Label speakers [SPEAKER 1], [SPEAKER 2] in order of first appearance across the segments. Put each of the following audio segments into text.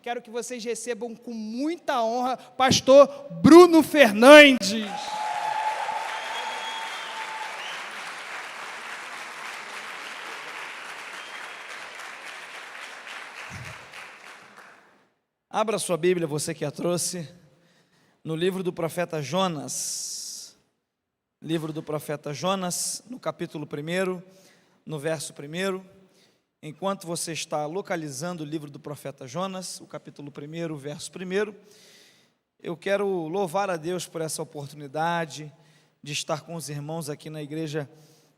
[SPEAKER 1] Quero que vocês recebam com muita honra pastor Bruno Fernandes.
[SPEAKER 2] Abra sua Bíblia, você que a trouxe, no livro do profeta Jonas. Livro do profeta Jonas, no capítulo 1, no verso 1. Enquanto você está localizando o livro do profeta Jonas, o capítulo 1, o verso 1, eu quero louvar a Deus por essa oportunidade de estar com os irmãos aqui na igreja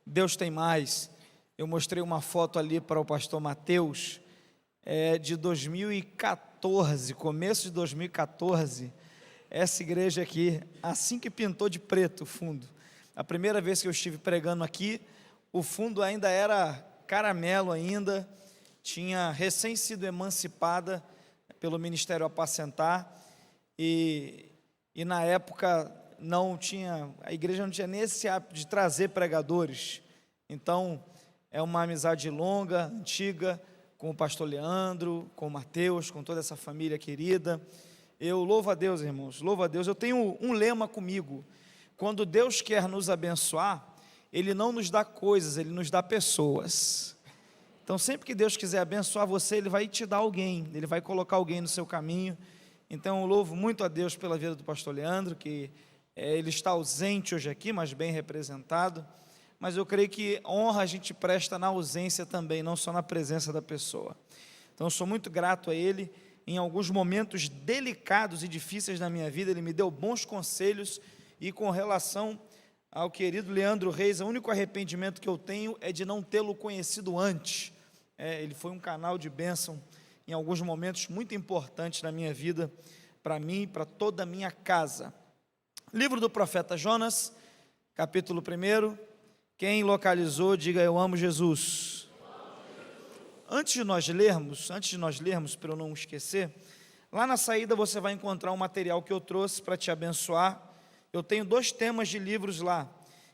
[SPEAKER 2] Deus Tem Mais. Eu mostrei uma foto ali para o pastor Mateus, de 2014, começo de 2014, essa igreja aqui, assim que pintou de preto o fundo. A primeira vez que eu estive pregando aqui, o fundo ainda era caramelo ainda, tinha recém sido emancipada pelo Ministério Apacentar, e na época a igreja não tinha nem esse hábito de trazer pregadores. Então, é uma amizade longa, antiga, com o pastor Leandro, com o Mateus, com toda essa família querida. Eu louvo a Deus, irmãos, louvo a Deus. Eu tenho um lema comigo: quando Deus quer nos abençoar, Ele não nos dá coisas, Ele nos dá pessoas. Então, sempre que Deus quiser abençoar você, Ele vai te dar alguém, Ele vai colocar alguém no seu caminho. Então, eu louvo muito a Deus pela vida do pastor Leandro, que ele está ausente hoje aqui, mas bem representado. Mas eu creio que honra a gente presta na ausência também, não só na presença da pessoa. Então, eu sou muito grato a ele. Em alguns momentos delicados e difíceis da minha vida, ele me deu bons conselhos. E com relação ao querido Leandro Reis, o único arrependimento que eu tenho é de não tê-lo conhecido antes. Ele foi um canal de bênção em alguns momentos muito importantes na minha vida, para mim e para toda a minha casa. Livro do profeta Jonas, capítulo 1. Quem localizou, diga: eu amo Jesus. Antes de nós lermos, para eu não esquecer, lá na saída você vai encontrar um material que eu trouxe para te abençoar. Eu tenho 2 temas de livros lá.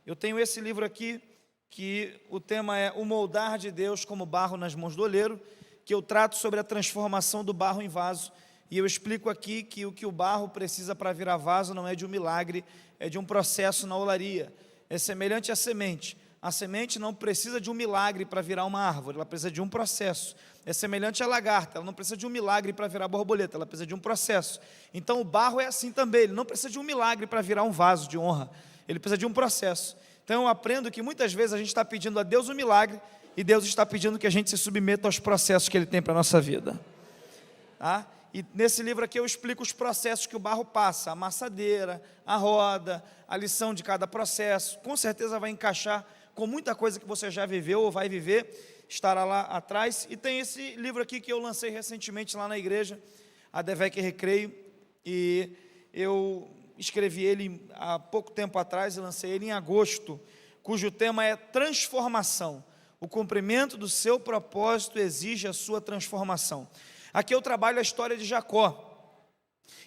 [SPEAKER 2] Eu tenho esse livro aqui, que o tema é O Moldar de Deus como Barro nas Mãos do Oleiro, que eu trato sobre a transformação do barro em vaso. E eu explico aqui que o que o barro precisa para virar vaso não é de um milagre, é de um processo na olaria. É semelhante à semente. A semente não precisa de um milagre para virar uma árvore, ela precisa de um processo. É semelhante à lagarta, ela não precisa de um milagre para virar borboleta, ela precisa de um processo. Então o barro é assim também, ele não precisa de um milagre para virar um vaso de honra, ele precisa de um processo. Então eu aprendo que muitas vezes a gente está pedindo a Deus um milagre, e Deus está pedindo que a gente se submeta aos processos que Ele tem para a nossa vida. Tá? E nesse livro aqui eu explico os processos que o barro passa, a amassadeira, a roda, a lição de cada processo. Com certeza vai encaixar com muita coisa que você já viveu ou vai viver, estará lá atrás. E tem esse livro aqui que eu lancei recentemente lá na igreja, a Devec Recreio, e eu escrevi ele há pouco tempo atrás e lancei ele em agosto, cujo tema é transformação. O cumprimento do seu propósito exige a sua transformação. Aqui eu trabalho a história de Jacó.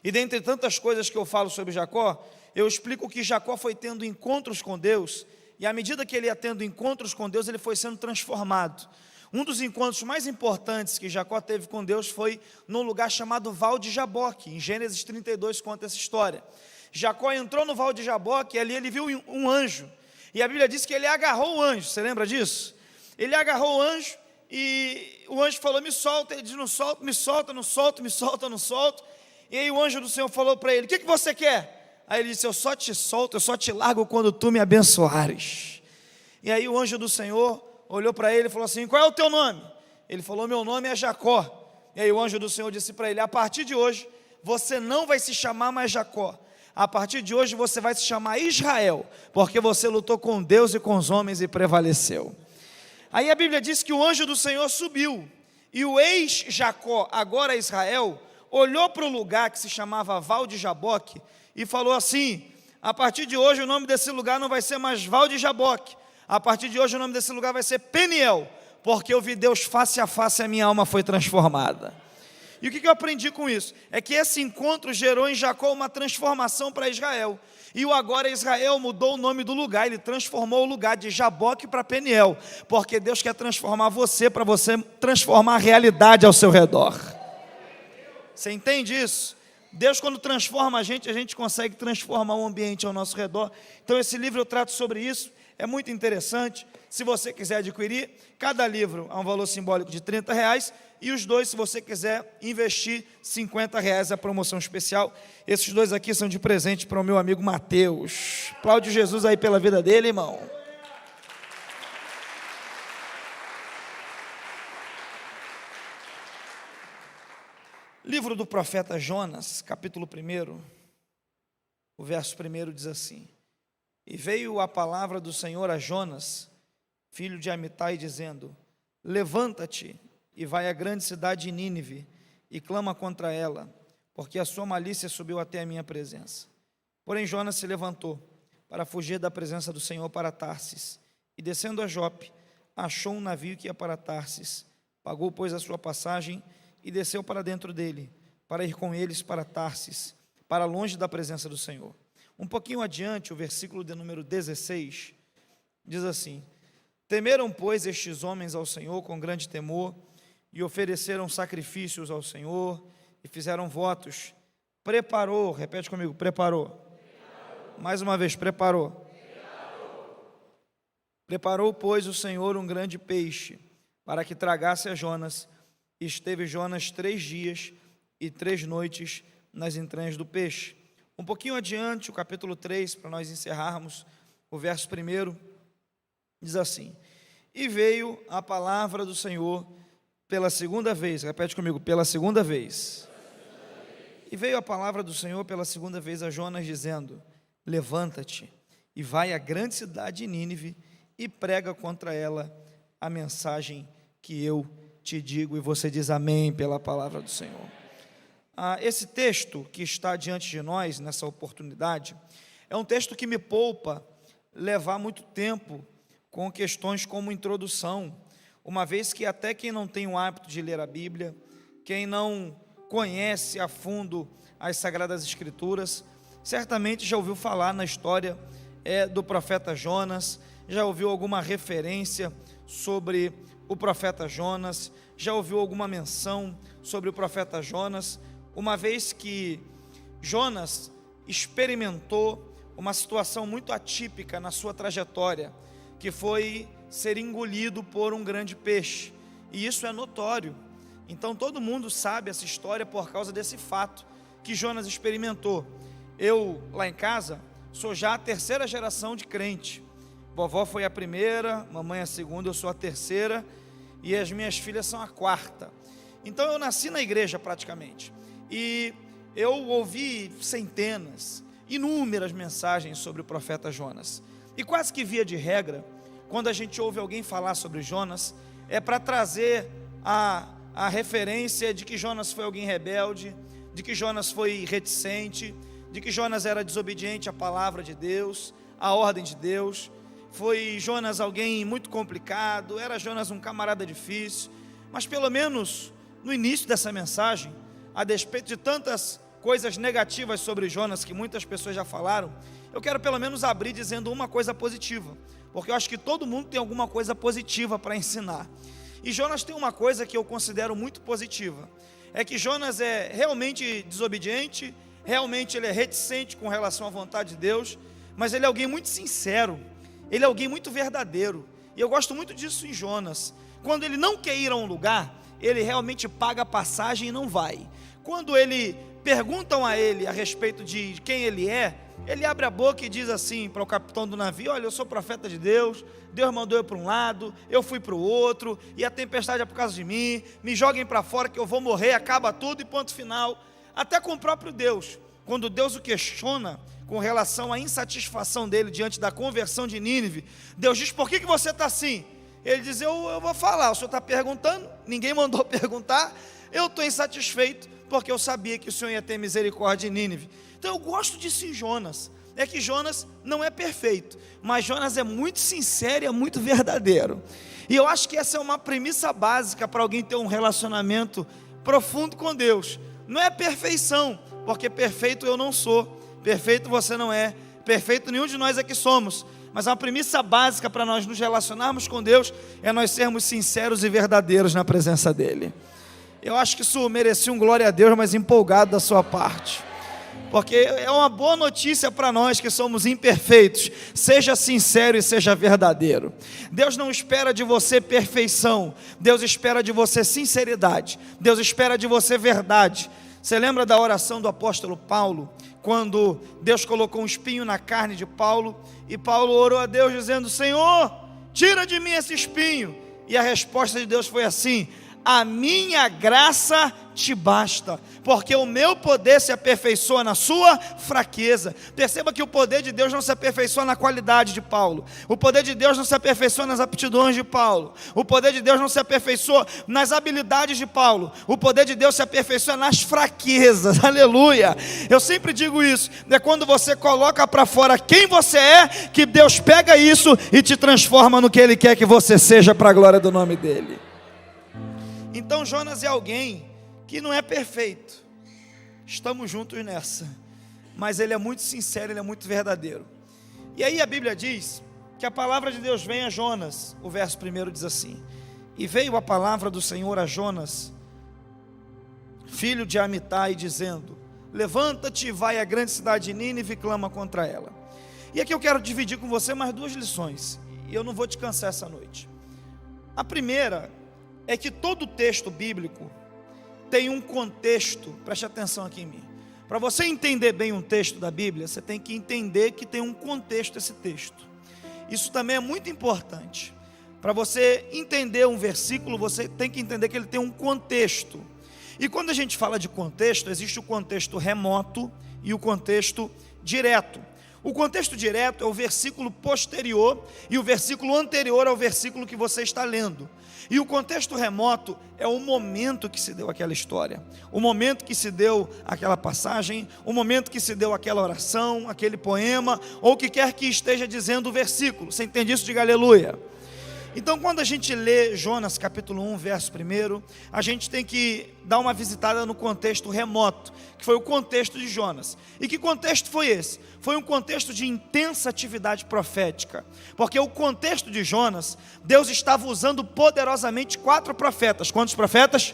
[SPEAKER 2] E dentre tantas coisas que eu falo sobre Jacó, eu explico que Jacó foi tendo encontros com Deus, e à medida que ele ia tendo encontros com Deus, ele foi sendo transformado. Um dos encontros mais importantes que Jacó teve com Deus foi num lugar chamado Val de Jaboque. Em Gênesis 32 conta essa história. Jacó entrou no Val de Jaboque e ali ele viu um anjo. E a Bíblia diz que ele agarrou o anjo, você lembra disso? Ele agarrou o anjo e o anjo falou: me solta. Ele disse: não solto, me solta, não solto, me solta, não solto. E aí o anjo do Senhor falou para ele: o que você quer? Aí ele disse: eu só te solto, eu só te largo quando tu me abençoares. E aí o anjo do Senhor olhou para ele e falou assim: qual é o teu nome? Ele falou: meu nome é Jacó. E aí o anjo do Senhor disse para ele: a partir de hoje você não vai se chamar mais Jacó, a partir de hoje você vai se chamar Israel, porque você lutou com Deus e com os homens e prevaleceu. Aí a Bíblia diz que o anjo do Senhor subiu, e o ex-Jacó, agora Israel, olhou para o lugar que se chamava Val de Jaboque e falou assim: a partir de hoje o nome desse lugar não vai ser mais Val de Jaboque, a partir de hoje o nome desse lugar vai ser Peniel, porque eu vi Deus face a face e a minha alma foi transformada. E o que eu aprendi com isso? É que esse encontro gerou em Jacó uma transformação para Israel. E o agora Israel mudou o nome do lugar, ele transformou o lugar de Jaboque para Peniel, porque Deus quer transformar você, para você transformar a realidade ao seu redor. Você entende isso? Deus, quando transforma a gente consegue transformar o ambiente ao nosso redor. Então esse livro eu trato sobre isso, é muito interessante. Se você quiser adquirir, cada livro a um valor simbólico de R$30, e os dois, se você quiser investir, R$50 a promoção especial. Esses dois aqui são de presente para o meu amigo Mateus. Aplaude Jesus aí pela vida dele, irmão. Livro do profeta Jonas, capítulo 1, o verso 1 diz assim: E veio a palavra do Senhor a Jonas, filho de Amitai, dizendo: Levanta-te e vai à grande cidade de Nínive, e clama contra ela, porque a sua malícia subiu até a minha presença. Porém Jonas se levantou para fugir da presença do Senhor para Tarsis, e descendo a Jope, achou um navio que ia para Tarsis, pagou, pois, a sua passagem, e desceu para dentro dele, para ir com eles para Tarsis, para longe da presença do Senhor. Um pouquinho adiante, o versículo de número 16, diz assim: Temeram, pois, estes homens ao Senhor com grande temor, e ofereceram sacrifícios ao Senhor, e fizeram votos. Preparou, repete comigo, preparou. Mais uma vez, preparou. Preparou, pois, o Senhor um grande peixe, para que tragasse a Jonas. E esteve Jonas 3 dias e 3 noites nas entranhas do peixe. Um pouquinho adiante, o capítulo 3, para nós encerrarmos, o verso 1, diz assim: E veio a palavra do Senhor pela segunda vez, repete comigo, pela segunda vez. E veio a palavra do Senhor pela segunda vez a Jonas, dizendo: Levanta-te e vai à grande cidade de Nínive e prega contra ela a mensagem que eu te digo. E você diz amém pela palavra do Senhor. Esse texto que está diante de nós nessa oportunidade é um texto que me poupa levar muito tempo com questões como introdução, uma vez que até quem não tem o hábito de ler a Bíblia, quem não conhece a fundo as Sagradas Escrituras, certamente já ouviu falar na história do profeta Jonas, já ouviu alguma referência sobre o profeta Jonas, já ouviu alguma menção sobre o profeta Jonas, uma vez que Jonas experimentou uma situação muito atípica na sua trajetória, que foi ser engolido por um grande peixe, e isso é notório. Então todo mundo sabe essa história por causa desse fato que Jonas experimentou. Eu, lá em casa, sou já a 3ª geração de crente. Vovó foi a primeira, mamãe a segunda, eu sou a 3ª, e as minhas filhas são a 4ª. Então eu nasci na igreja praticamente, e eu ouvi centenas, inúmeras mensagens sobre o profeta Jonas, e quase que via de regra, quando a gente ouve alguém falar sobre Jonas, é para trazer a referência de que Jonas foi alguém rebelde, de que Jonas foi reticente, de que Jonas era desobediente à palavra de Deus, à ordem de Deus. Foi Jonas alguém muito complicado, era Jonas um camarada difícil. Mas pelo menos no início dessa mensagem, a despeito de tantas coisas negativas sobre Jonas que muitas pessoas já falaram, eu quero pelo menos abrir dizendo uma coisa positiva, porque eu acho que todo mundo tem alguma coisa positiva para ensinar. E Jonas tem uma coisa que eu considero muito positiva, é que Jonas é realmente desobediente, realmente ele é reticente com relação à vontade de Deus, mas ele é alguém muito sincero, ele é alguém muito verdadeiro, e eu gosto muito disso em Jonas. Quando ele não quer ir a um lugar, ele realmente paga a passagem e não vai. Quando perguntam a ele a respeito de quem ele é, ele abre a boca e diz assim para o capitão do navio: olha, eu sou profeta de Deus, Deus mandou eu para um lado, eu fui para o outro, e a tempestade é por causa de mim, me joguem para fora que eu vou morrer, acaba tudo e ponto final. Até com o próprio Deus, quando Deus o questiona com relação à insatisfação dele diante da conversão de Nínive, Deus diz: por que você está assim? Ele diz: eu vou falar, o senhor está perguntando, ninguém mandou perguntar, eu estou insatisfeito, porque eu sabia que o Senhor ia ter misericórdia em Nínive. Então eu gosto disso em Jonas, é que Jonas não é perfeito, mas Jonas é muito sincero e é muito verdadeiro, e eu acho que essa é uma premissa básica para alguém ter um relacionamento profundo com Deus. Não é perfeição, porque perfeito eu não sou, perfeito você não é, perfeito nenhum de nós aqui somos, mas a premissa básica para nós nos relacionarmos com Deus é nós sermos sinceros e verdadeiros na presença dEle. Eu acho que isso merecia um glória a Deus, mas empolgado da sua parte. Porque é uma boa notícia para nós que somos imperfeitos. Seja sincero e seja verdadeiro. Deus não espera de você perfeição. Deus espera de você sinceridade. Deus espera de você verdade. Você lembra da oração do apóstolo Paulo? Quando Deus colocou um espinho na carne de Paulo, e Paulo orou a Deus dizendo: Senhor, tira de mim esse espinho. E a resposta de Deus foi assim: a minha graça te basta, porque o meu poder se aperfeiçoa na sua fraqueza. Perceba que o poder de Deus não se aperfeiçoa na qualidade de Paulo, o poder de Deus não se aperfeiçoa nas aptidões de Paulo, o poder de Deus não se aperfeiçoa nas habilidades de Paulo, o poder de Deus se aperfeiçoa nas fraquezas. Aleluia! Eu sempre digo isso, é quando você coloca para fora quem você é, que Deus pega isso e te transforma no que Ele quer que você seja, para a glória do nome dEle. Então Jonas é alguém que não é perfeito, estamos juntos nessa, mas ele é muito sincero, ele é muito verdadeiro. E aí a Bíblia diz que a palavra de Deus vem a Jonas. O verso 1 diz assim: e veio a palavra do Senhor a Jonas, filho de Amitai, dizendo: levanta-te e vai à grande cidade de Nínive e clama contra ela. E aqui eu quero dividir com você mais duas lições, e eu não vou te cansar essa noite. A primeira é que todo texto bíblico tem um contexto. Preste atenção aqui em mim. Para você entender bem um texto da Bíblia, você tem que entender que tem um contexto esse texto. Isso também é muito importante. Para você entender um versículo, você tem que entender que ele tem um contexto. E quando a gente fala de contexto, existe o contexto remoto e o contexto direto. O contexto direto é o versículo posterior e o versículo anterior ao versículo que você está lendo. E o contexto remoto é o momento que se deu aquela história, o momento que se deu aquela passagem, o momento que se deu aquela oração, aquele poema, ou o que quer que esteja dizendo o versículo. Você entende isso? Diga aleluia. Então, quando a gente lê Jonas capítulo 1, verso 1, a gente tem que dar uma visitada no contexto remoto, que foi o contexto de Jonas. E que contexto foi esse? Foi um contexto de intensa atividade profética, porque o contexto de Jonas, Deus estava usando poderosamente 4 profetas. Quantos profetas?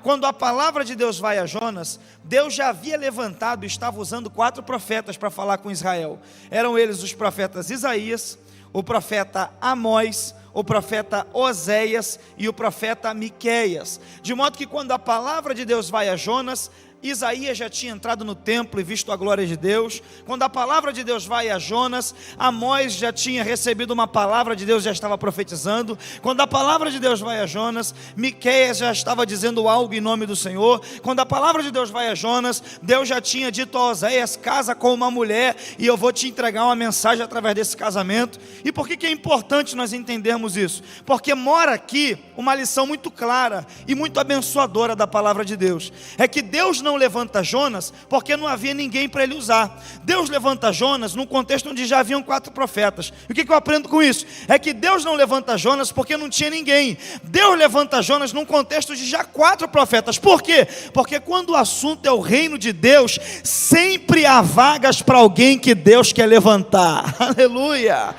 [SPEAKER 2] Quando a palavra de Deus vai a Jonas, Deus já havia levantado e estava usando 4 profetas para falar com Israel. Eram eles os profetas Isaías, o profeta Amós, o profeta Oséias e o profeta Miqueias. De modo que quando a palavra de Deus vai a Jonas, Isaías já tinha entrado no templo e visto a glória de Deus. Quando a palavra de Deus vai a Jonas, Amós já tinha recebido uma palavra de Deus, já estava profetizando. Quando a palavra de Deus vai a Jonas, Miqueias já estava dizendo algo em nome do Senhor. Quando a palavra de Deus vai a Jonas, Deus já tinha dito a Oséias: casa com uma mulher e eu vou te entregar uma mensagem através desse casamento. E por que é importante nós entendermos isso? Porque mora aqui uma lição muito clara e muito abençoadora da palavra de Deus. É que Deus não levanta Jonas porque não havia ninguém para ele usar. Deus levanta Jonas num contexto onde já haviam 4 profetas. E o que eu aprendo com isso? É que Deus não levanta Jonas porque não tinha ninguém. Deus levanta Jonas num contexto de já 4 profetas. Por quê? Porque quando o assunto é o reino de Deus, sempre há vagas para alguém que Deus quer levantar. Aleluia!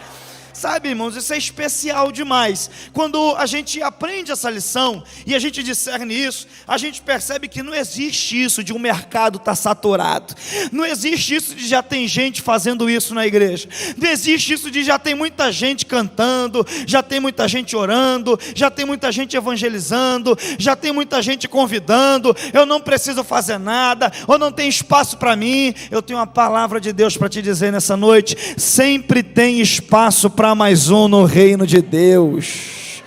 [SPEAKER 2] Sabe, irmãos, isso é especial demais. Quando a gente aprende essa lição e a gente discerne isso, a gente percebe que não existe isso de um mercado estar saturado. Não existe isso de já tem gente fazendo isso na igreja. Não existe isso de já tem muita gente cantando, já tem muita gente orando, já tem muita gente evangelizando, já tem muita gente convidando. Eu não preciso fazer nada, ou não tem espaço para mim. Eu tenho uma palavra de Deus para te dizer nessa noite: sempre tem espaço para mais um no reino de Deus.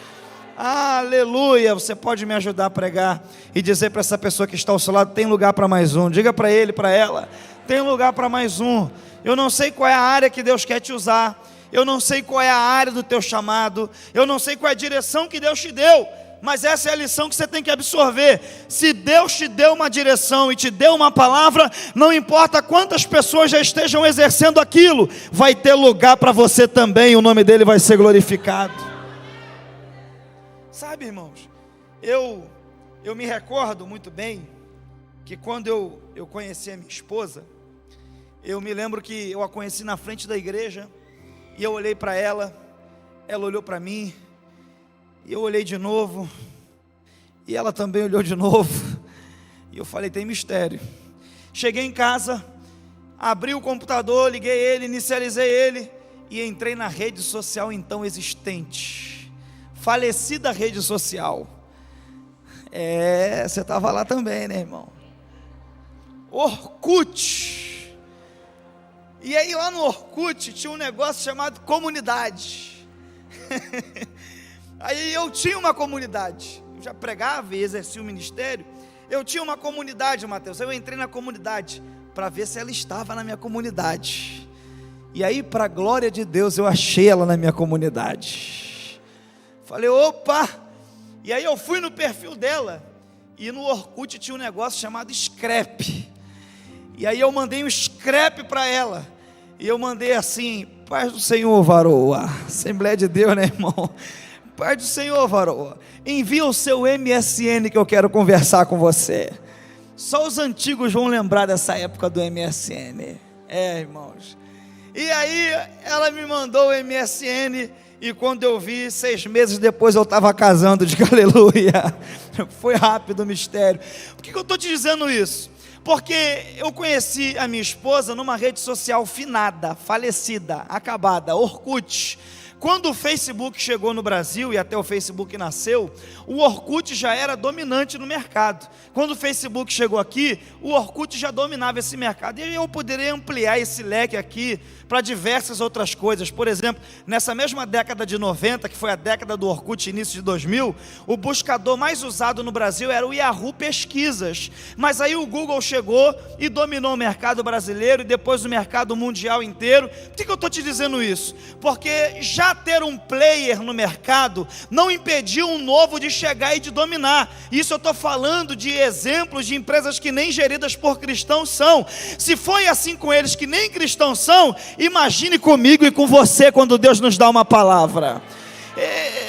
[SPEAKER 2] Aleluia. Você pode me ajudar a pregar e dizer para essa pessoa que está ao seu lado: tem lugar para mais um. Diga para ele, para ela: tem lugar para mais um. Eu não sei qual é a área que Deus quer te usar, eu não sei qual é a área do teu chamado, eu não sei qual é a direção que Deus te deu, mas essa é a lição que você tem que absorver. Se Deus te deu uma direção e te deu uma palavra, não importa quantas pessoas já estejam exercendo aquilo, vai ter lugar para você também, o nome dele vai ser glorificado. Sabe, irmãos, eu me recordo muito bem que quando eu conheci a minha esposa, eu me lembro que eu a conheci na frente da igreja, e eu olhei para ela olhou para mim, e eu olhei de novo, E ela também olhou de novo. E eu falei, tem mistério. Cheguei em casa, abri o computador, liguei ele, inicializei ele e entrei na rede social então existente, falecida rede social. Você estava lá também, né, irmão? Orkut. E aí lá no Orkut tinha um negócio chamado comunidade. Aí eu tinha uma comunidade, eu já pregava e exercia o ministério. Eu tinha uma comunidade, Mateus. Eu entrei na comunidade para ver se ela estava na minha comunidade. E aí, para a glória de Deus, eu achei ela na minha comunidade. Falei, opa! E aí eu fui no perfil dela. E no Orkut tinha um negócio chamado scrap. E aí eu mandei um scrap para ela. E eu mandei assim, paz do Senhor, varoa. Assembleia de Deus, né, irmão? Paz do Senhor, varoa. Envia o seu MSN que eu quero conversar com você. Só os antigos vão lembrar dessa época do MSN. Irmãos. E aí ela me mandou o MSN. E quando eu vi, 6 meses depois eu estava casando, de aleluia. Foi rápido o mistério. Por que eu estou te dizendo isso? Porque eu conheci a minha esposa numa rede social finada, falecida, acabada, Orkut. Quando o Facebook chegou no Brasil, e até o Facebook nasceu, o Orkut já era dominante no mercado. Quando o Facebook chegou aqui, o Orkut já dominava esse mercado. E eu poderia ampliar esse leque aqui para diversas outras coisas. Por exemplo, nessa mesma década de 90, que foi a década do Orkut, início de 2000, o buscador mais usado no Brasil era o Yahoo Pesquisas. Mas aí o Google chegou e dominou o mercado brasileiro e depois o mercado mundial inteiro. Por que eu estou te dizendo isso? Porque já ter um player no mercado não impediu um novo de chegar e de dominar. Isso eu estou falando de exemplos de empresas que nem geridas por cristãos são. Se foi assim com eles que nem cristãos são, imagine comigo e com você quando Deus nos dá uma palavra.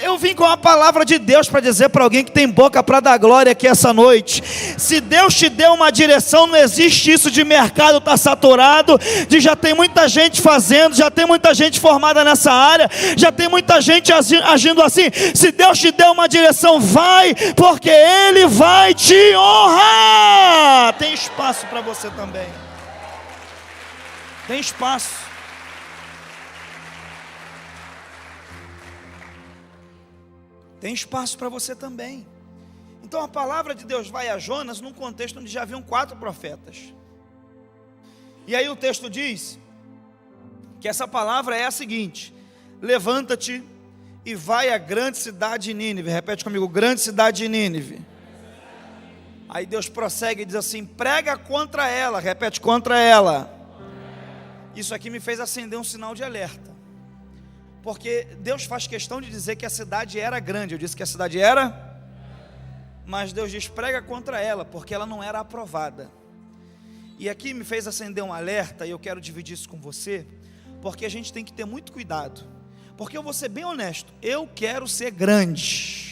[SPEAKER 2] Eu vim com a palavra de Deus para dizer para alguém que tem boca para dar glória aqui essa noite. Se Deus te deu uma direção, não existe isso de mercado estar saturado, de já tem muita gente fazendo, já tem muita gente formada nessa área, já tem muita gente agindo assim. Se Deus te deu uma direção, vai, porque Ele vai te honrar. Tem espaço para você também. Tem espaço. Tem espaço para você também. Então a palavra de Deus vai a Jonas num contexto onde já haviam 4 profetas. E aí o texto diz que essa palavra é a seguinte: levanta-te e vai à grande cidade de Nínive. Repete comigo, grande cidade de Nínive. Aí Deus prossegue e diz assim: prega contra ela. Repete, contra ela. Isso aqui me fez acender um sinal de alerta. Porque Deus faz questão de dizer que a cidade era grande. Eu disse que a cidade era, mas Deus diz, prega contra ela, porque ela não era aprovada. E aqui me fez acender um alerta, e eu quero dividir isso com você, porque a gente tem que ter muito cuidado. Porque eu vou ser bem honesto, eu quero ser grande.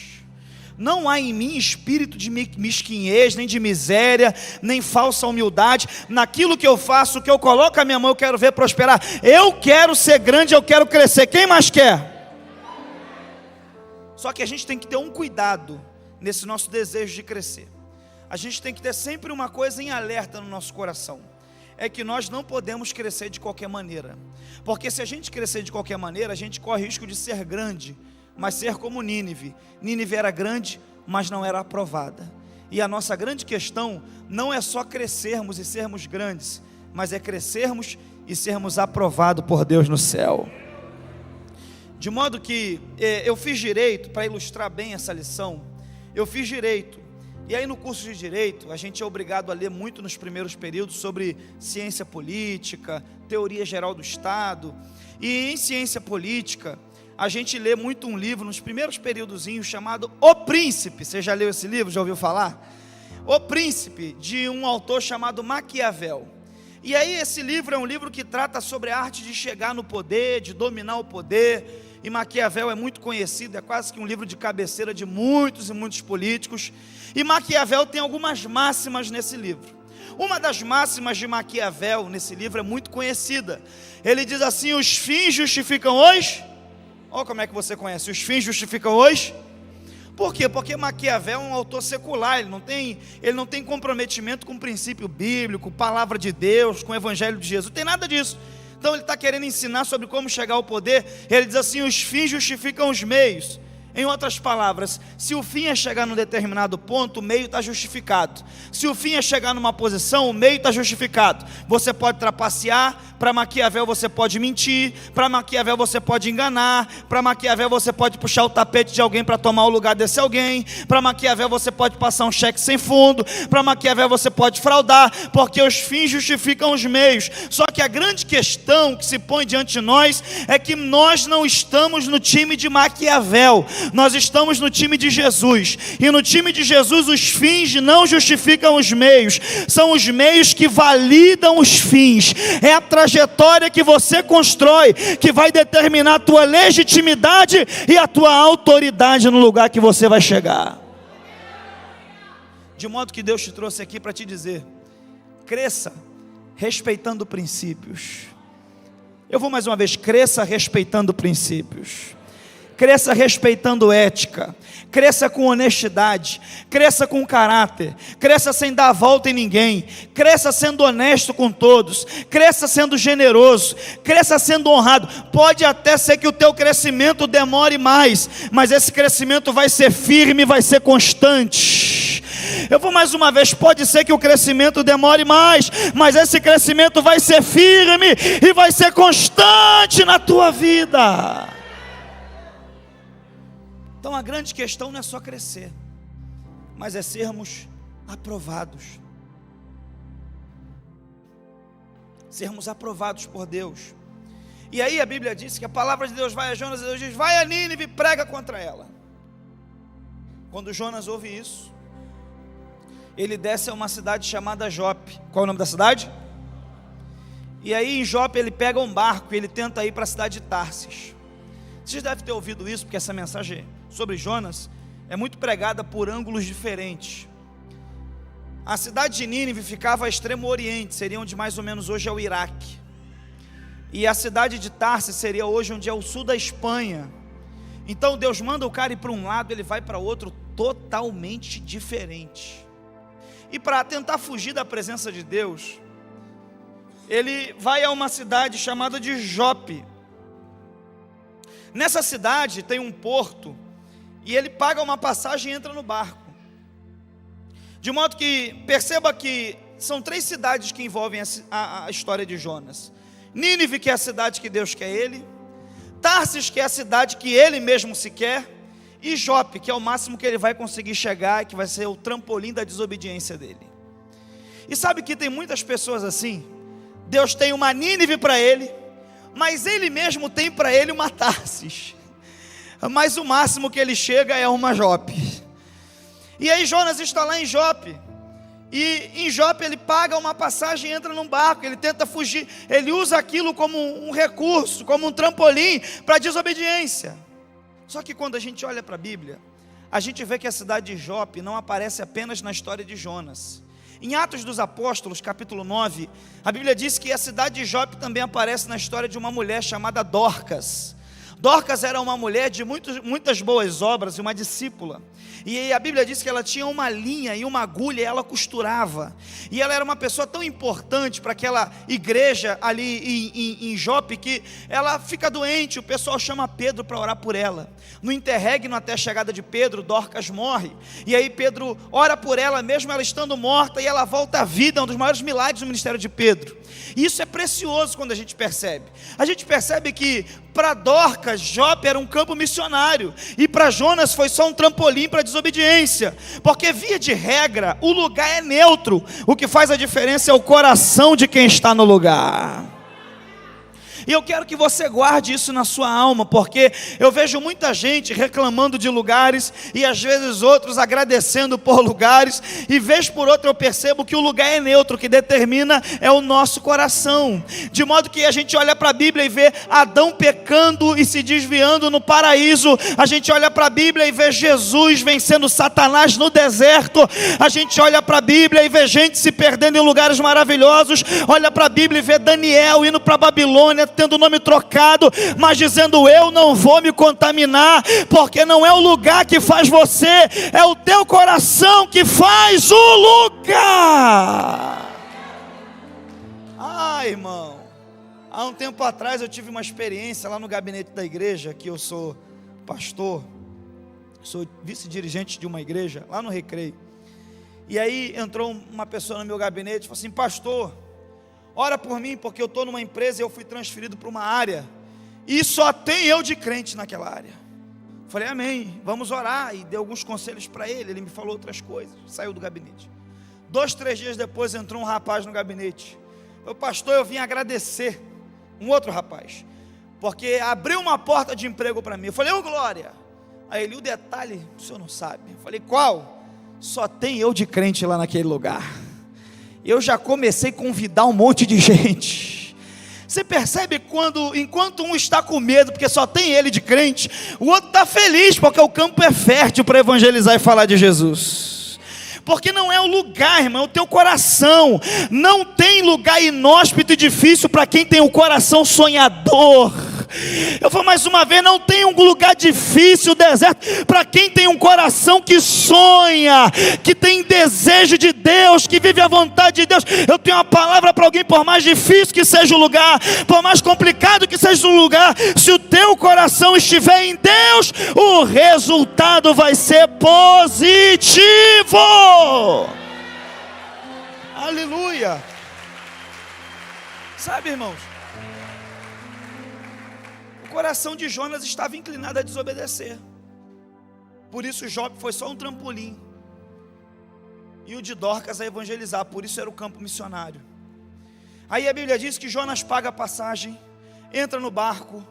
[SPEAKER 2] Não há em mim espírito de mesquinhez, nem de miséria, nem falsa humildade. Naquilo que eu faço, o que eu coloco a minha mão, eu quero ver prosperar. Eu quero ser grande, eu quero crescer. Quem mais quer? Só que a gente tem que ter um cuidado nesse nosso desejo de crescer. A gente tem que ter sempre uma coisa em alerta no nosso coração. É que nós não podemos crescer de qualquer maneira. Porque se a gente crescer de qualquer maneira, a gente corre risco de ser grande, mas ser como Nínive. Nínive era grande, mas não era aprovada. E a nossa grande questão não é só crescermos e sermos grandes, mas é crescermos e sermos aprovados por Deus no céu. De modo que eu fiz direito, para ilustrar bem essa lição, eu fiz direito. E aí no curso de direito, a gente é obrigado a ler muito nos primeiros períodos sobre ciência política, teoria geral do Estado. E em ciência política, a gente lê muito um livro nos primeiros períodozinhos chamado O Príncipe. Você já leu esse livro? Já ouviu falar? O Príncipe, de um autor chamado Maquiavel. E aí esse livro é um livro que trata sobre a arte de chegar no poder, de dominar o poder. E Maquiavel é muito conhecido, é quase que um livro de cabeceira de muitos e muitos políticos. E Maquiavel tem algumas máximas nesse livro. Uma das máximas de Maquiavel nesse livro é muito conhecida. Ele diz assim: os fins justificam os... Olha como é que você conhece, os fins justificam os... Por quê? Porque Maquiavel é um autor secular, ele não tem comprometimento com o princípio bíblico, palavra de Deus, com o evangelho de Jesus, não tem nada disso. Então ele está querendo ensinar sobre como chegar ao poder. Ele diz assim: os fins justificam os meios. Em outras palavras, se o fim é chegar num determinado ponto, o meio está justificado. Se o fim é chegar numa posição, o meio está justificado. Você pode trapacear, para Maquiavel você pode mentir, para Maquiavel você pode enganar, para Maquiavel você pode puxar o tapete de alguém para tomar o lugar desse alguém, para Maquiavel você pode passar um cheque sem fundo, para Maquiavel você pode fraudar, porque os fins justificam os meios. Só que a grande questão que se põe diante de nós é que nós não estamos no time de Maquiavel, nós estamos no time de Jesus, e no time de Jesus os fins não justificam os meios, são os meios que validam os fins. É a trajetória que você constrói que vai determinar a tua legitimidade e a tua autoridade no lugar que você vai chegar. De modo que Deus te trouxe aqui para te dizer: cresça respeitando princípios. Eu vou mais uma vez: cresça respeitando princípios. Cresça respeitando ética, cresça com honestidade, cresça com caráter, cresça sem dar a volta em ninguém, cresça sendo honesto com todos, cresça sendo generoso, cresça sendo honrado. Pode até ser que o teu crescimento demore mais, mas esse crescimento vai ser firme, vai ser constante. Eu vou mais uma vez: pode ser que o crescimento demore mais, mas esse crescimento vai ser firme e vai ser constante na tua vida. Então a grande questão não é só crescer, mas é sermos aprovados. Sermos aprovados por Deus. E aí a Bíblia diz que a palavra de Deus vai a Jonas, e Deus diz: vai a Nínive e prega contra ela. Quando Jonas ouve isso, ele desce a uma cidade chamada Jope. Qual é o nome da cidade? E aí em Jope ele pega um barco e ele tenta ir para a cidade de Tarsis. Vocês devem ter ouvido isso, porque essa mensagem sobre Jonas é muito pregada por ângulos diferentes. A cidade de Nínive ficava ao extremo oriente, seria onde mais ou menos hoje é o Iraque. E a cidade de Tarsis seria hoje onde é o sul da Espanha. Então Deus manda o cara ir para um lado, ele vai para outro, totalmente diferente. E para tentar fugir da presença de Deus, ele vai a uma cidade chamada de Jope. Nessa cidade tem um porto, e ele paga uma passagem e entra no barco. De modo que, perceba que são 3 cidades que envolvem a história de Jonas: Nínive, que é a cidade que Deus quer ele; Tarsis, que é a cidade que ele mesmo se quer; e Jope, que é o máximo que ele vai conseguir chegar, que vai ser o trampolim da desobediência dele. E sabe que tem muitas pessoas assim? Deus tem uma Nínive para ele, mas ele mesmo tem para ele uma Tarsis, mas o máximo que ele chega é uma Jope. E aí Jonas está lá em Jope, e em Jope ele paga uma passagem e entra num barco, ele tenta fugir, ele usa aquilo como um recurso, como um trampolim para a desobediência. Só que quando a gente olha para a Bíblia, a gente vê que a cidade de Jope não aparece apenas na história de Jonas. Em Atos dos Apóstolos, capítulo 9, a Bíblia diz que a cidade de Jope também aparece na história de uma mulher chamada Dorcas. Dorcas era uma mulher de muitas boas obras e uma discípula. E a Bíblia diz que ela tinha uma linha e uma agulha e ela costurava. E ela era uma pessoa tão importante para aquela igreja ali em Jope, que ela fica doente, o pessoal chama Pedro para orar por ela. No interregno até a chegada de Pedro, Dorcas morre. E aí Pedro ora por ela, mesmo ela estando morta, e ela volta à vida. É um dos maiores milagres do ministério de Pedro. E isso é precioso quando a gente percebe. A gente percebe que para Dorcas, Jope era um campo missionário, e para Jonas foi só um trampolim para a desobediência, porque via de regra, o lugar é neutro, o que faz a diferença é o coração de quem está no lugar. E eu quero que você guarde isso na sua alma, porque eu vejo muita gente reclamando de lugares, e às vezes outros agradecendo por lugares, e vez por outra eu percebo que o lugar é neutro, o que determina é o nosso coração. De modo que a gente olha para a Bíblia e vê Adão pecando e se desviando no paraíso, a gente olha para a Bíblia e vê Jesus vencendo Satanás no deserto, a gente olha para a Bíblia e vê gente se perdendo em lugares maravilhosos, olha para a Bíblia e vê Daniel indo para a Babilônia, tendo o nome trocado, mas dizendo: eu não vou me contaminar, porque não é o lugar que faz você, é o teu coração que faz o lugar. Irmão, há um tempo atrás eu tive uma experiência lá no gabinete da igreja, que eu sou pastor, sou vice-dirigente de uma igreja, lá no Recreio. E aí entrou uma pessoa no meu gabinete e falou assim: pastor, ora por mim, porque eu estou numa empresa e eu fui transferido para uma área, e só tem eu de crente naquela área. Falei: amém, vamos orar. E dei alguns conselhos para ele, ele me falou outras coisas, saiu do gabinete. 2, 3 dias depois entrou um rapaz no gabinete. Eu: pastor, eu vim agradecer. Um outro rapaz, porque abriu uma porta de emprego para mim. Eu falei: ô glória. Aí ele: o detalhe, o senhor não sabe. Eu falei: qual? Só tem eu de crente lá naquele lugar. Eu já comecei a convidar um monte de gente. Você percebe enquanto um está com medo, porque só tem ele de crente, o outro está feliz, porque o campo é fértil para evangelizar e falar de Jesus. Porque não é o lugar, irmão, é o teu coração. Não tem lugar inóspito e difícil para quem tem o coração sonhador. Eu vou mais uma vez: não tem um lugar difícil, deserto, para quem tem um coração que sonha, que tem desejo de Deus, que vive a vontade de Deus. Eu tenho uma palavra para alguém: por mais difícil que seja o lugar, por mais complicado que seja o lugar, se o teu coração estiver em Deus, o resultado vai ser positivo. Aleluia. Sabe, irmãos, o coração de Jonas estava inclinado a desobedecer. Por isso Jope foi só um trampolim, e o de Dorcas a evangelizar. Por isso era o campo missionário. Aí a Bíblia diz que Jonas paga a passagem, entra no barco,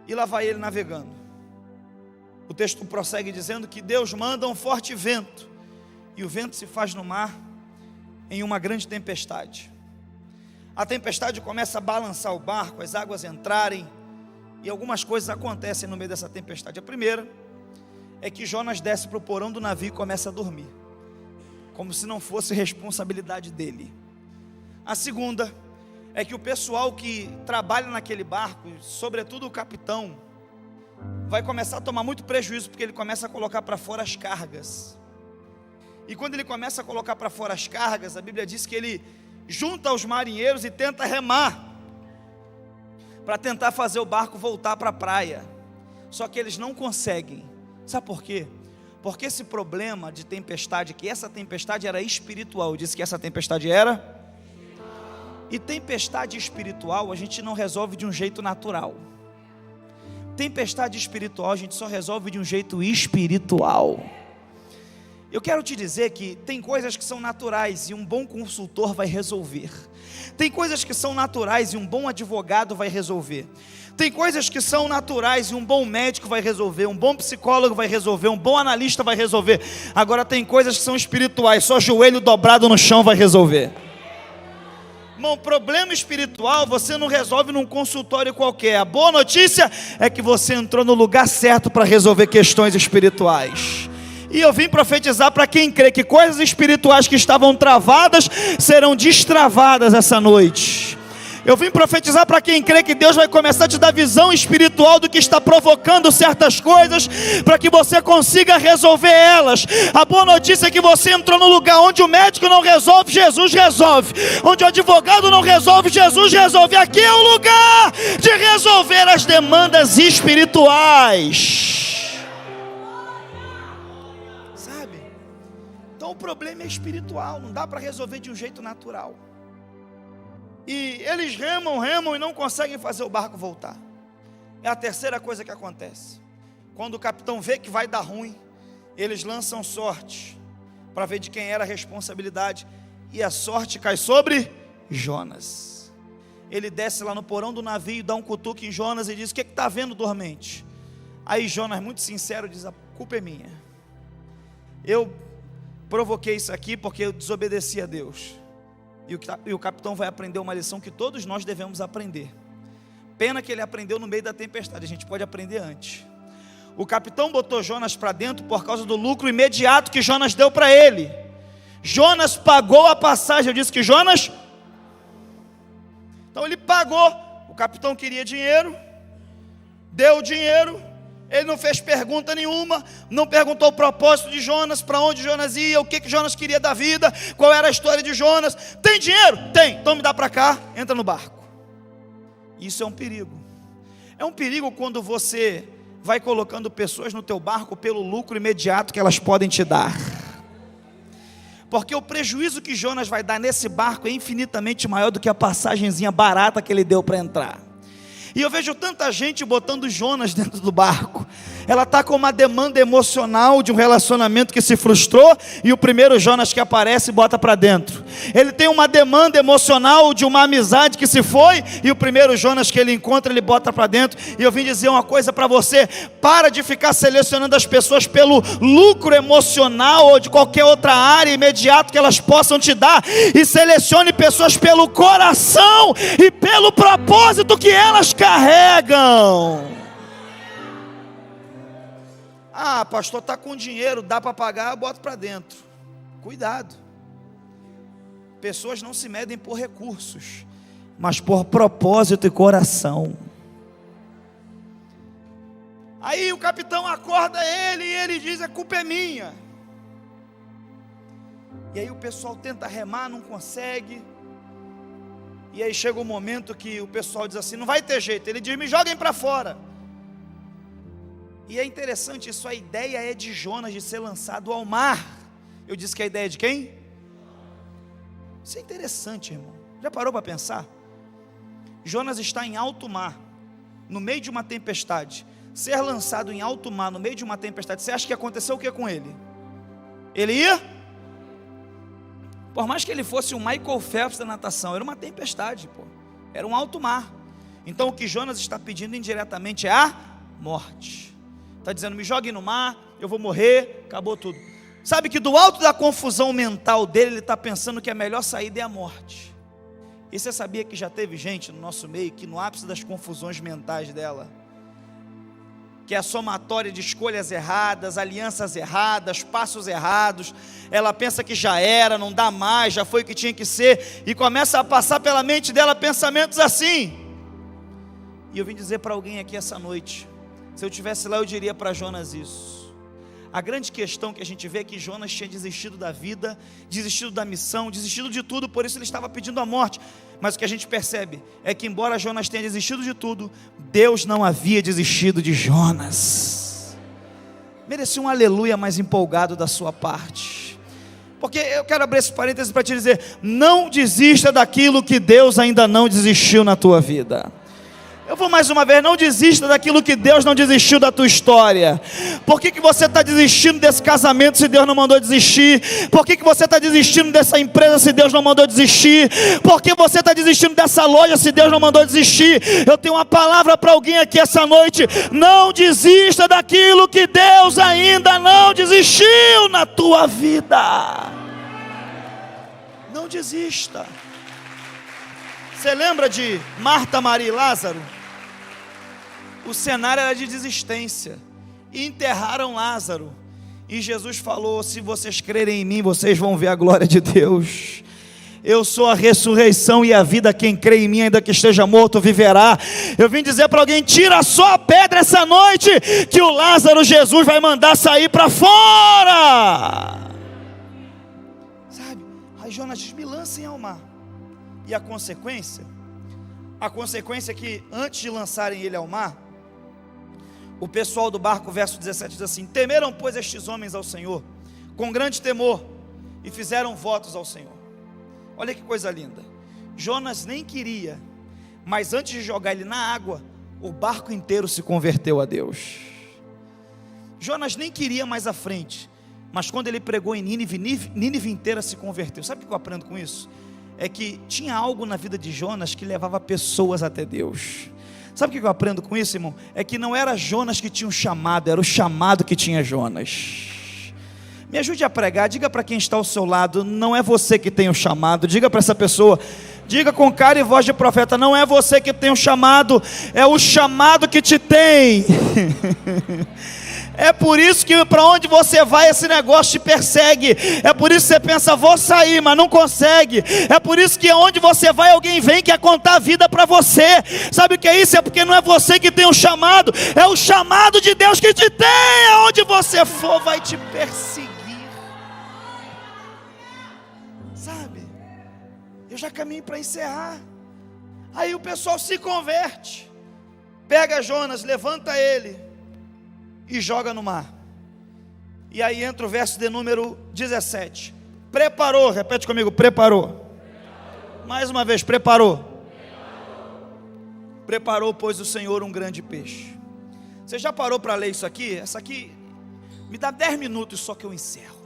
[SPEAKER 2] e lá vai ele navegando. O texto prossegue dizendo que Deus manda um forte vento, e o vento se faz no mar em uma grande tempestade. A tempestade começa a balançar o barco, as águas entrarem, e algumas coisas acontecem no meio dessa tempestade. A primeira é que Jonas desce para o porão do navio e começa a dormir, como se não fosse responsabilidade dele. A segunda é que o pessoal que trabalha naquele barco, sobretudo o capitão, vai começar a tomar muito prejuízo, porque ele começa a colocar para fora as cargas. E quando ele começa a colocar para fora as cargas, a Bíblia diz que ele junta os marinheiros e tenta remar, para tentar fazer o barco voltar para a praia. Só que eles não conseguem. Sabe por quê? Porque esse problema de tempestade, que essa tempestade era espiritual, eu disse que essa tempestade era, e tempestade espiritual a gente não resolve de um jeito natural. Tempestade espiritual a gente só resolve de um jeito espiritual. Eu quero te dizer que tem coisas que são naturais e um bom consultor vai resolver. Tem coisas que são naturais e um bom advogado vai resolver. Tem coisas que são naturais e um bom médico vai resolver, um bom psicólogo vai resolver, um bom analista vai resolver. Agora tem coisas que são espirituais, só joelho dobrado no chão vai resolver. Irmão, problema espiritual você não resolve num consultório qualquer. A boa notícia é que você entrou no lugar certo para resolver questões espirituais. E eu vim profetizar para quem crê que coisas espirituais que estavam travadas serão destravadas essa noite. Eu vim profetizar para quem crê que Deus vai começar a te dar visão espiritual do que está provocando certas coisas, para que você consiga resolver elas. A boa notícia é que você entrou no lugar onde o médico não resolve, Jesus resolve. Onde o advogado não resolve, Jesus resolve. Aqui é o lugar de resolver as demandas espirituais. Sabe? Então o problema é espiritual, não dá para resolver de um jeito natural. E eles remam e não conseguem fazer o barco voltar. É a terceira coisa que acontece. Quando o capitão vê que vai dar ruim, eles lançam sorte, para ver de quem era a responsabilidade. E a sorte cai sobre Jonas. Ele desce lá no porão do navio, dá um cutuque em Jonas e diz: o que está vendo, dormente? Aí Jonas, muito sincero, diz: a culpa é minha. Eu provoquei isso aqui porque eu desobedeci a Deus. E o capitão vai aprender uma lição que todos nós devemos aprender. Pena que ele aprendeu no meio da tempestade, a gente pode aprender antes. O capitão botou Jonas para dentro por causa do lucro imediato que Jonas deu para ele. Jonas pagou a passagem, eu disse que Jonas... Então ele pagou O capitão queria dinheiro, deu o dinheiro, ele não fez pergunta nenhuma, não perguntou o propósito de Jonas, para onde Jonas ia, o que Jonas queria da vida, qual era a história de Jonas. Tem dinheiro? Tem, então me dá para cá, entra no barco. Isso é um perigo. É um perigo quando você vai colocando pessoas no teu barco pelo lucro imediato que elas podem te dar. Porque o prejuízo que Jonas vai dar nesse barco é infinitamente maior do que a passagenzinha barata que ele deu para entrar. E eu vejo tanta gente botando Jonas dentro do barco. Ela está com uma demanda emocional de um relacionamento que se frustrou, e o primeiro Jonas que aparece bota para dentro. Ele tem uma demanda emocional de uma amizade que se foi, e o primeiro Jonas que ele encontra, ele bota para dentro. E eu vim dizer uma coisa para você: para de ficar selecionando as pessoas pelo lucro emocional ou de qualquer outra área imediato que elas possam te dar, e selecione pessoas pelo coração e pelo propósito que elas carregam. Ah, pastor, está com dinheiro, dá para pagar, eu boto para dentro. Cuidado. Pessoas não se medem por recursos, mas por propósito e coração. Aí o capitão acorda ele e ele diz: a culpa é minha. E aí o pessoal tenta remar, não consegue. E aí chega um momento que o pessoal diz assim: não vai ter jeito. Ele diz: me joguem para fora. E é interessante isso, a ideia é de Jonas de ser lançado ao mar. Eu disse que a ideia é de quem? Isso é interessante, irmão. Já parou para pensar? Jonas está em alto mar, no meio de uma tempestade. Ser lançado em alto mar, no meio de uma tempestade, você acha que aconteceu o que com ele? Ele ia? Por mais que ele fosse o Michael Phelps da natação, era uma tempestade, pô. Era um alto mar. Então o que Jonas está pedindo indiretamente é a morte. Está dizendo: me jogue no mar, eu vou morrer, acabou tudo. Sabe que do alto da confusão mental dele, ele está pensando que a melhor saída é a morte. E você sabia que já teve gente no nosso meio que no ápice das confusões mentais dela, que é a somatória de escolhas erradas, alianças erradas, passos errados, ela pensa que já era, não dá mais, já foi o que tinha que ser, e começa a passar pela mente dela pensamentos assim. E eu vim dizer para alguém aqui essa noite: se eu estivesse lá, eu diria para Jonas isso. A grande questão que a gente vê é que Jonas tinha desistido da vida, desistido da missão, desistido de tudo, por isso ele estava pedindo a morte. Mas o que a gente percebe é que, embora Jonas tenha desistido de tudo, Deus não havia desistido de Jonas. Merecia um aleluia mais empolgado da sua parte. Porque eu quero abrir esse parênteses para te dizer: não desista daquilo que Deus ainda não desistiu na tua vida. Eu vou mais uma vez: não desista daquilo que Deus não desistiu da tua história. Por que você está desistindo desse casamento se Deus não mandou desistir? Por que você está desistindo dessa empresa se Deus não mandou desistir? Por que você está desistindo dessa loja se Deus não mandou desistir? Eu tenho uma palavra para alguém aqui essa noite: não desista daquilo que Deus ainda não desistiu na tua vida. Não desista. Você lembra de Marta, Maria e Lázaro? O cenário era de desistência. E enterraram Lázaro. E Jesus falou: se vocês crerem em mim, vocês vão ver a glória de Deus. Eu sou a ressurreição e a vida. Quem crê em mim, ainda que esteja morto, viverá. Eu vim dizer para alguém: tira só a pedra essa noite, que o Lázaro Jesus vai mandar sair para fora. Sabe? Aí Jonas diz: me lancem ao mar. E a consequência é que antes de lançarem ele ao mar, o pessoal do barco, verso 17, diz assim: temeram, pois, estes homens ao Senhor, com grande temor, e fizeram votos ao Senhor. Olha que coisa linda. Jonas nem queria, mas antes de jogar ele na água, o barco inteiro se converteu a Deus. Jonas nem queria mais à frente, mas quando ele pregou em Nínive, Nínive inteira se converteu. Sabe o que eu aprendo com isso? É que tinha algo na vida de Jonas que levava pessoas até Deus. Sabe o que eu aprendo com isso, irmão? É que não era Jonas que tinha um chamado, era o chamado que tinha Jonas. Me ajude a pregar, diga para quem está ao seu lado: não é você que tem o chamado. Diga para essa pessoa, diga com cara e voz de profeta: não é você que tem o chamado, é o chamado que te tem. É por isso que para onde você vai esse negócio te persegue. É por isso que você pensa, vou sair, mas não consegue. É por isso que onde você vai alguém vem e quer contar a vida para você. Sabe o que é isso? É porque não é você que tem um chamado, é o chamado de Deus que te tem. Aonde você for vai te perseguir. Sabe? Eu já caminho para encerrar. Aí o pessoal se converte, pega Jonas, levanta ele e joga no mar. E aí entra o verso de número 17. Preparou, repete comigo, preparou. Mais uma vez, preparou. Preparou, pois, o Senhor um grande peixe. Você já parou para ler isso aqui? Essa aqui, me dá 10 minutos só que eu encerro.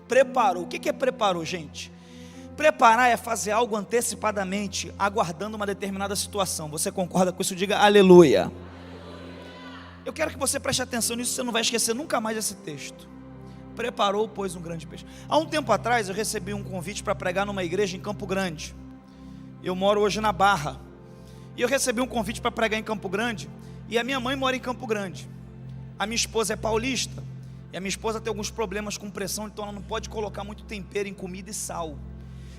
[SPEAKER 2] Preparou, o que é preparou, gente? Preparar é fazer algo antecipadamente, aguardando uma determinada situação. Você concorda com isso? Diga aleluia. Eu quero que você preste atenção nisso, você não vai esquecer nunca mais esse texto. Preparou, pois, um grande peixe. Há um tempo atrás eu recebi um convite para pregar numa igreja em Campo Grande. Eu moro hoje na Barra. E eu recebi um convite para pregar em Campo Grande. E a minha mãe mora em Campo Grande. A minha esposa é paulista. E a minha esposa tem alguns problemas com pressão, então ela não pode colocar muito tempero em comida e sal.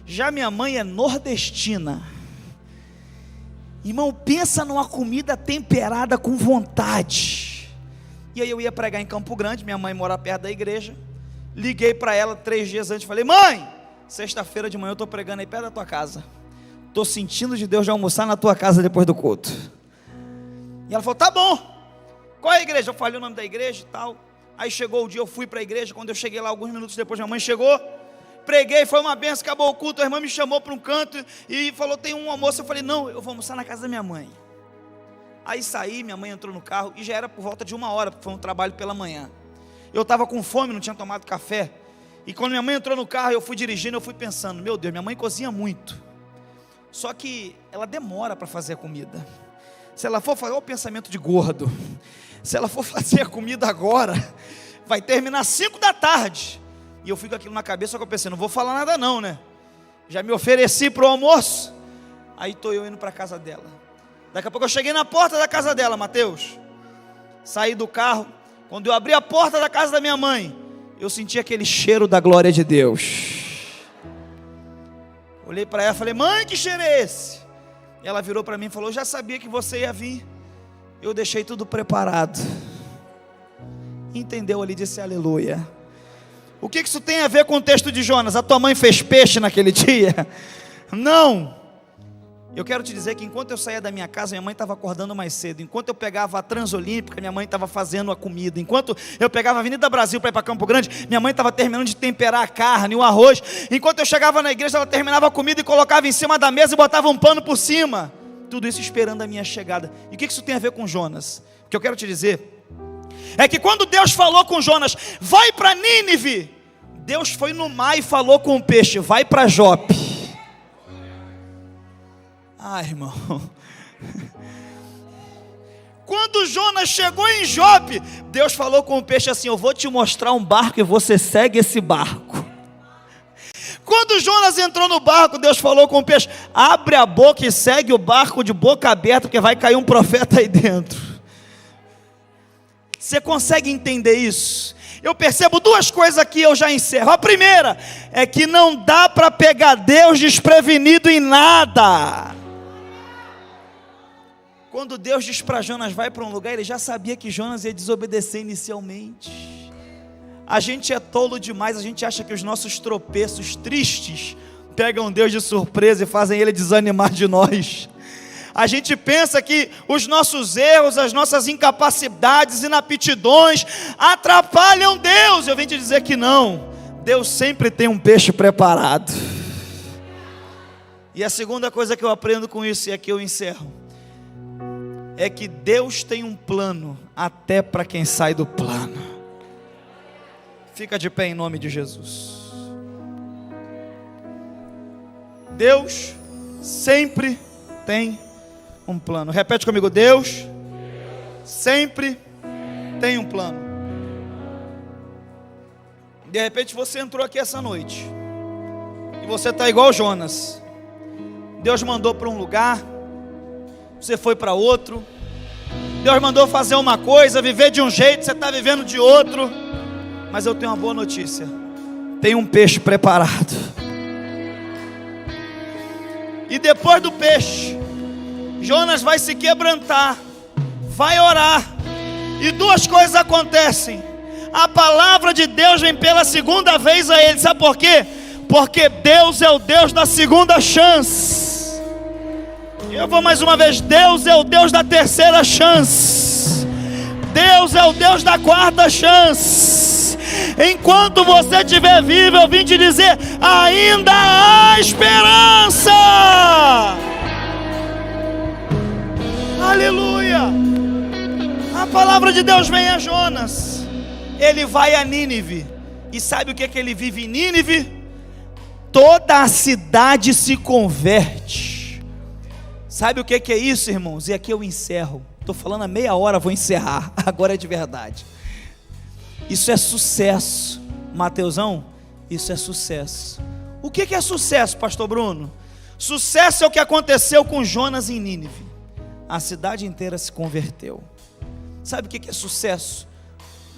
[SPEAKER 2] Já minha mãe é nordestina. Irmão, pensa numa comida temperada com vontade. E aí eu ia pregar em Campo Grande, minha mãe mora perto da igreja. Liguei para ela 3 dias antes, falei, mãe, sexta-feira de manhã eu estou pregando aí perto da tua casa. Estou sentindo de Deus de almoçar na tua casa depois do culto. E ela falou, tá bom. Qual é a igreja? Eu falei o nome da igreja e tal. Aí chegou o dia, eu fui para a igreja. Quando eu cheguei lá, alguns minutos depois, minha mãe chegou. Preguei, foi uma benção, acabou o culto. A irmã me chamou para um canto e falou, tem um almoço. Eu falei, não, eu vou almoçar na casa da minha mãe. Aí saí, minha mãe entrou no carro. E já era por volta de 1 hora, porque foi um trabalho pela manhã. Eu estava com fome, não tinha tomado café. E quando minha mãe entrou no carro, eu fui dirigindo, eu fui pensando, meu Deus, minha mãe cozinha muito. Só que ela demora para fazer a comida. Se ela for fazer, olha o pensamento de gordo. Se ela for fazer a comida agora, vai terminar 5 da tarde. E eu fico aquilo na cabeça, só que eu pensei, não vou falar nada não, né? Já me ofereci para o almoço. Aí estou eu indo para a casa dela. Daqui a pouco eu cheguei na porta da casa dela, Mateus. Saí do carro. Quando eu abri a porta da casa da minha mãe, eu senti aquele cheiro da glória de Deus. Olhei para ela e falei, mãe, que cheiro é esse? E ela virou para mim e falou, eu já sabia que você ia vir. Eu deixei tudo preparado. Entendeu ali, disse aleluia. O que isso tem a ver com o texto de Jonas? A tua mãe fez peixe naquele dia? Não. Eu quero te dizer que enquanto eu saía da minha casa, minha mãe estava acordando mais cedo. Enquanto eu pegava a Transolímpica, minha mãe estava fazendo a comida. Enquanto eu pegava a Avenida Brasil para ir para Campo Grande, minha mãe estava terminando de temperar a carne, o arroz. Enquanto eu chegava na igreja, ela terminava a comida e colocava em cima da mesa e botava um pano por cima. Tudo isso esperando a minha chegada. E o que isso tem a ver com Jonas? O que eu quero te dizer é que quando Deus falou com Jonas, vai para Nínive, Deus foi no mar e falou com o peixe, vai para Jope. Ah, irmão. Quando Jonas chegou em Jope, Deus falou com o peixe assim, eu vou te mostrar um barco e você segue esse barco. Quando Jonas entrou no barco, Deus falou com o peixe, abre a boca e segue o barco de boca aberta, porque vai cair um profeta aí dentro. Você consegue entender isso? Eu percebo 2 coisas aqui, eu já encerro. A primeira é que não dá para pegar Deus desprevenido em nada. Quando Deus diz para Jonas, vai para um lugar, ele já sabia que Jonas ia desobedecer inicialmente. A gente é tolo demais, a gente acha que os nossos tropeços tristes pegam Deus de surpresa e fazem Ele desanimar de nós. A gente pensa que os nossos erros, as nossas incapacidades, inaptidões atrapalham Deus. Eu venho te dizer que não. Deus sempre tem um peixe preparado. E a segunda coisa que eu aprendo com isso, e aqui eu encerro, é que Deus tem um plano até para quem sai do plano. Fica de pé em nome de Jesus. Deus sempre tem um plano. Repete comigo, Deus sempre tem um plano. De repente você entrou aqui essa noite e você está igual Jonas. Deus mandou para um lugar, você foi para outro. Deus mandou fazer uma coisa, viver de um jeito, você está vivendo de outro. Mas eu tenho uma boa notícia: tem um peixe preparado. E depois do peixe, Jonas vai se quebrantar, vai orar, e duas coisas acontecem. A palavra de Deus vem pela segunda vez a ele. Sabe por quê? Porque Deus é o Deus da segunda chance. Eu vou mais uma vez: Deus é o Deus da terceira chance. Deus é o Deus da quarta chance. Enquanto você estiver vivo, eu vim te dizer: ainda há esperança. Aleluia. A palavra de Deus vem a Jonas. Ele vai a Nínive. E sabe o que é que ele vive em Nínive? Toda a cidade se converte. Sabe o que é isso, irmãos? E aqui eu encerro. Estou falando há meia hora, vou encerrar. Agora é de verdade. Isso é sucesso, Mateusão. Isso é sucesso. O que é sucesso, pastor Bruno? Sucesso é o que aconteceu com Jonas em Nínive. A cidade inteira se converteu. Sabe o que é sucesso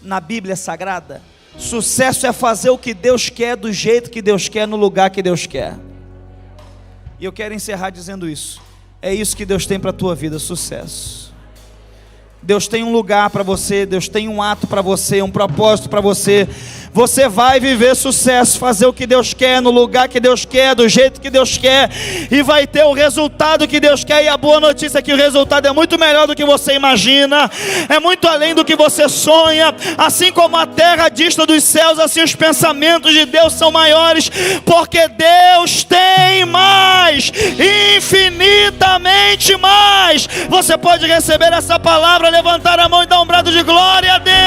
[SPEAKER 2] na Bíblia Sagrada? Sucesso é fazer o que Deus quer, do jeito que Deus quer, no lugar que Deus quer. E eu quero encerrar dizendo isso. É isso que Deus tem para a tua vida: sucesso. Deus tem um lugar para você, Deus tem um ato para você, um propósito para você. Você vai viver sucesso, fazer o que Deus quer, no lugar que Deus quer, do jeito que Deus quer, e vai ter o resultado que Deus quer. E a boa notícia é que o resultado é muito melhor do que você imagina, é muito além do que você sonha. Assim como a terra dista dos céus, assim os pensamentos de Deus são maiores, porque Deus tem mais, infinitamente mais. Você pode receber essa palavra, levantar a mão e dar um brado de glória a Deus.